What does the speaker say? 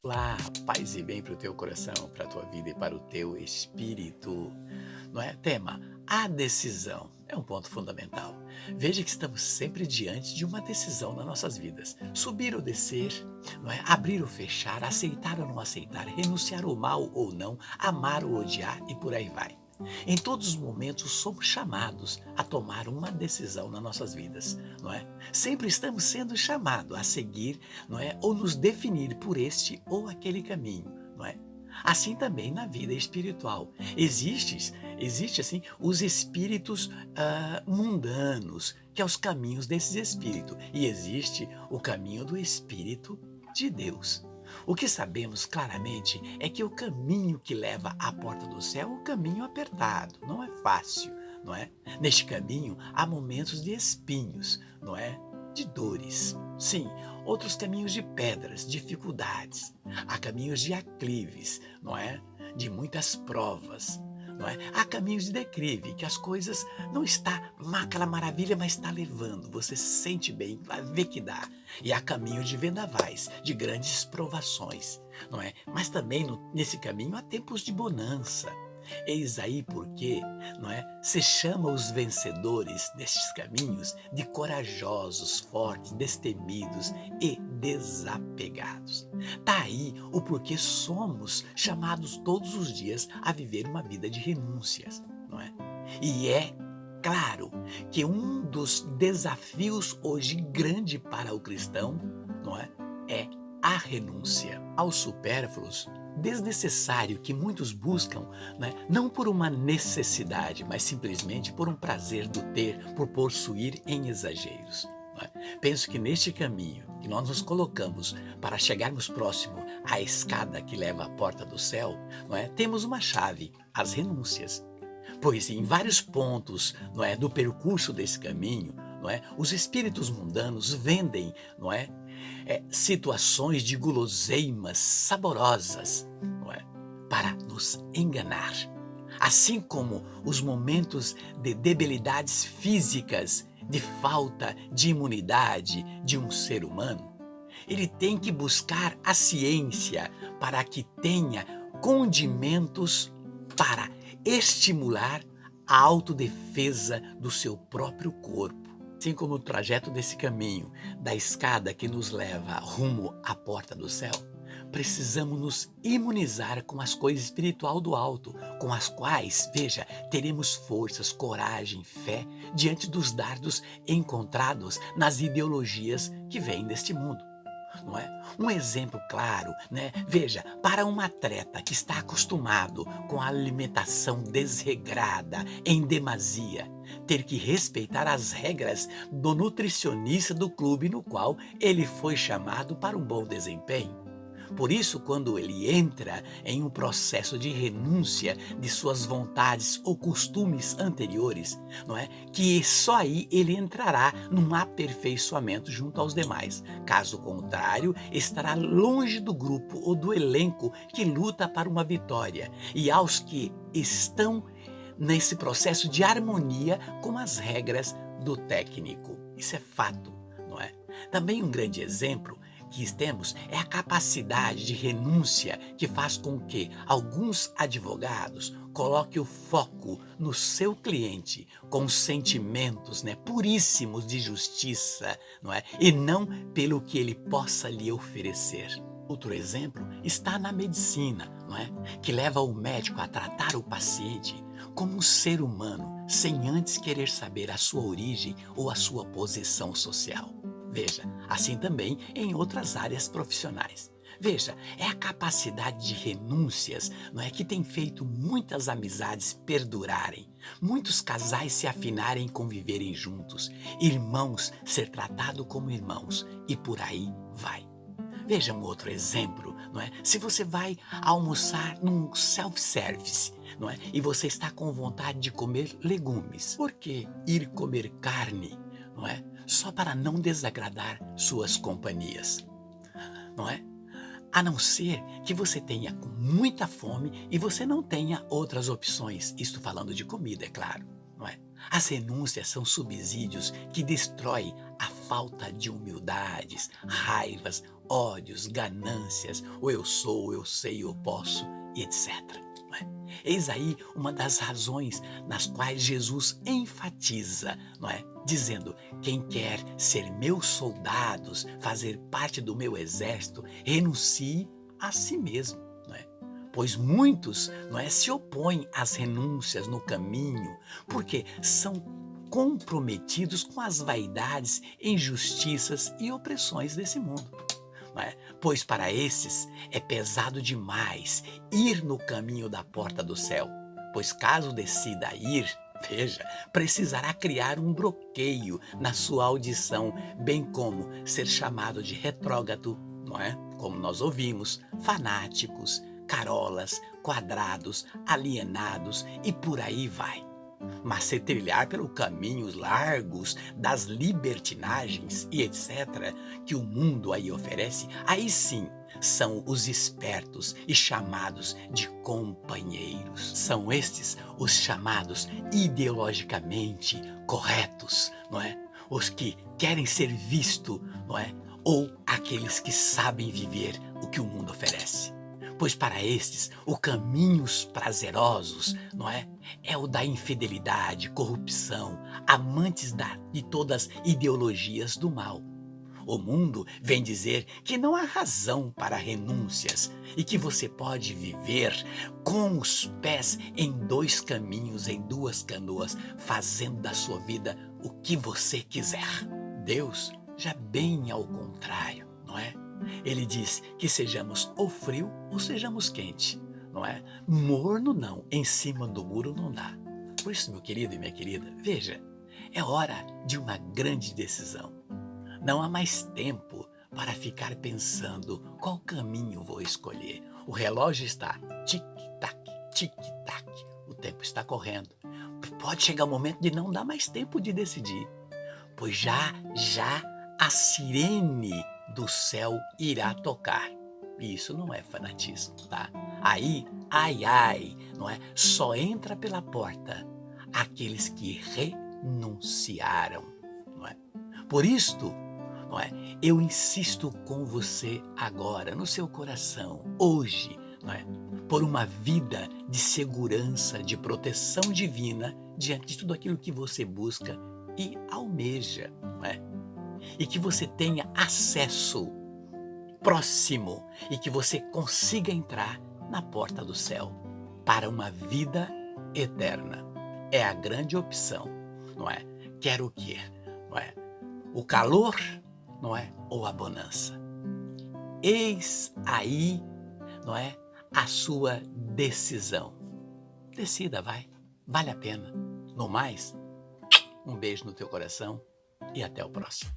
Olá, paz e bem para o teu coração, para a tua vida e para o teu espírito. Não é? Tema: a decisão é um ponto fundamental. Veja que estamos sempre diante de uma decisão nas nossas vidas. Subir ou descer, não é? Abrir ou fechar, aceitar ou não aceitar, renunciar ao mal ou não, amar ou odiar e por aí vai. Em todos os momentos somos chamados a tomar uma decisão nas nossas vidas, não é? Sempre estamos sendo chamados a seguir, não é? Ou nos definir por este ou aquele caminho, não é? Assim também na vida espiritual. Existe assim os espíritos mundanos, que é os caminhos desses espíritos, e existe o caminho do Espírito de Deus. O que sabemos claramente é que o caminho que leva à porta do céu é um caminho apertado, não é fácil, não é? Neste caminho há momentos de espinhos, não é? De dores. Sim, outros caminhos de pedras, dificuldades. Há caminhos de aclives, não é? De muitas provas. Não é? Há caminhos de declive, que as coisas não está aquela maravilha, mas está levando. Você se sente bem, vai ver que dá. E há caminhos de vendavais, de grandes provações, não é? Mas também nesse caminho há tempos de bonança. Eis aí porque, não é? Se chama os vencedores destes caminhos de corajosos, fortes, destemidos e desapegados. Tá aí o porquê somos chamados todos os dias a viver uma vida de renúncias, não é? E é claro que um dos desafios hoje grande para o cristão, não é? É a renúncia aos supérfluos, desnecessário que muitos buscam, né? Não por uma necessidade, mas simplesmente por um prazer do ter, por possuir em exageros. Não é? Penso que neste caminho que nós nos colocamos para chegarmos próximo à escada que leva à porta do céu, não é? Temos uma chave: as renúncias. Pois em vários pontos, não é, do percurso desse caminho, não é, os espíritos mundanos vendem, não é, situações de guloseimas saborosas, não é, para nos enganar. Assim como os momentos de debilidades físicas, de falta de imunidade de um ser humano, ele tem que buscar a ciência para que tenha condimentos para estimular a autodefesa do seu próprio corpo. Assim como o trajeto desse caminho, da escada que nos leva rumo à porta do céu, precisamos nos imunizar com as coisas espirituais do alto, com as quais, veja, teremos forças, coragem, fé diante dos dardos encontrados nas ideologias que vêm deste mundo. Não é? Um exemplo claro, né? Veja, para um atleta que está acostumado com a alimentação desregrada em demasia, ter que respeitar as regras do nutricionista do clube no qual ele foi chamado para um bom desempenho. Por isso, quando ele entra em um processo de renúncia de suas vontades ou costumes anteriores, não é? Que só aí ele entrará num aperfeiçoamento junto aos demais. Caso contrário, estará longe do grupo ou do elenco que luta para uma vitória, e aos que estão nesse processo de harmonia com as regras do técnico. Isso é fato, não é? Também um grande exemplo que temos é a capacidade de renúncia que faz com que alguns advogados coloquem o foco no seu cliente com sentimentos, né, puríssimos de justiça, não é? E não pelo que ele possa lhe oferecer. Outro exemplo está na medicina, não é? Que leva o médico a tratar o paciente como um ser humano, sem antes querer saber a sua origem ou a sua posição social. Veja, assim também em outras áreas profissionais. Veja, é a capacidade de renúncias, não é, que tem feito muitas amizades perdurarem, muitos casais se afinarem e conviverem juntos, irmãos ser tratados como irmãos, e por aí vai. Veja um outro exemplo, não é? Se você vai almoçar num self-service, não é? E você está com vontade de comer legumes, por que ir comer carne, não é? Só para não desagradar suas companhias, não é? A não ser que você tenha com muita fome e você não tenha outras opções. Isto falando de comida, é claro, não é? As renúncias são subsídios que destroem a falta de humildades, raivas, ódios, ganâncias, o eu sou, eu sei, eu posso, e etc. Não é? Eis aí uma das razões nas quais Jesus enfatiza, não é? Dizendo: quem quer ser meus soldados, fazer parte do meu exército, renuncie a si mesmo. Não é? Pois muitos, não é, se opõem às renúncias no caminho, porque são comprometidos com as vaidades, injustiças e opressões desse mundo. Não é? Pois para esses é pesado demais ir no caminho da porta do céu, pois caso decida ir, veja, precisará criar um bloqueio na sua audição, bem como ser chamado de retrógrado, não é? Como nós ouvimos, fanáticos, carolas, quadrados, alienados e por aí vai. Mas se trilhar pelos caminhos largos das libertinagens e etc. que o mundo aí oferece, aí sim são os espertos e chamados de companheiros. São estes os chamados ideologicamente corretos, não é? Os que querem ser visto, não é? Ou aqueles que sabem viver o que o mundo oferece. Pois para estes, os caminhos prazerosos, não é? É o da infidelidade, corrupção, amantes de todas as ideologias do mal. O mundo vem dizer que não há razão para renúncias e que você pode viver com os pés em dois caminhos, em duas canoas, fazendo da sua vida o que você quiser. Deus já bem ao contrário, não é? Ele diz que sejamos ou frio ou sejamos quente, não é? Morno não, em cima do muro não dá. Por isso, meu querido e minha querida, veja, é hora de uma grande decisão. Não há mais tempo para ficar pensando qual caminho vou escolher. O relógio está tic-tac, tic-tac, o tempo está correndo. Pode chegar o momento de não dar mais tempo de decidir, pois já a sirene do céu irá tocar. E isso não é fanatismo, tá? Aí, ai, não é? Só entra pela porta aqueles que renunciaram, não é? Por isto, não é? Eu insisto com você agora, no seu coração, hoje, não é? Por uma vida de segurança, de proteção divina diante de tudo aquilo que você busca e almeja, não é? E que você tenha acesso próximo e que você consiga entrar na porta do céu para uma vida eterna. É a grande opção, não é? Quer o quê? Não é? O calor, não é? Ou a bonança? Eis aí, não é? A sua decisão. Decida, vai. Vale a pena. No mais, um beijo no teu coração e até o próximo.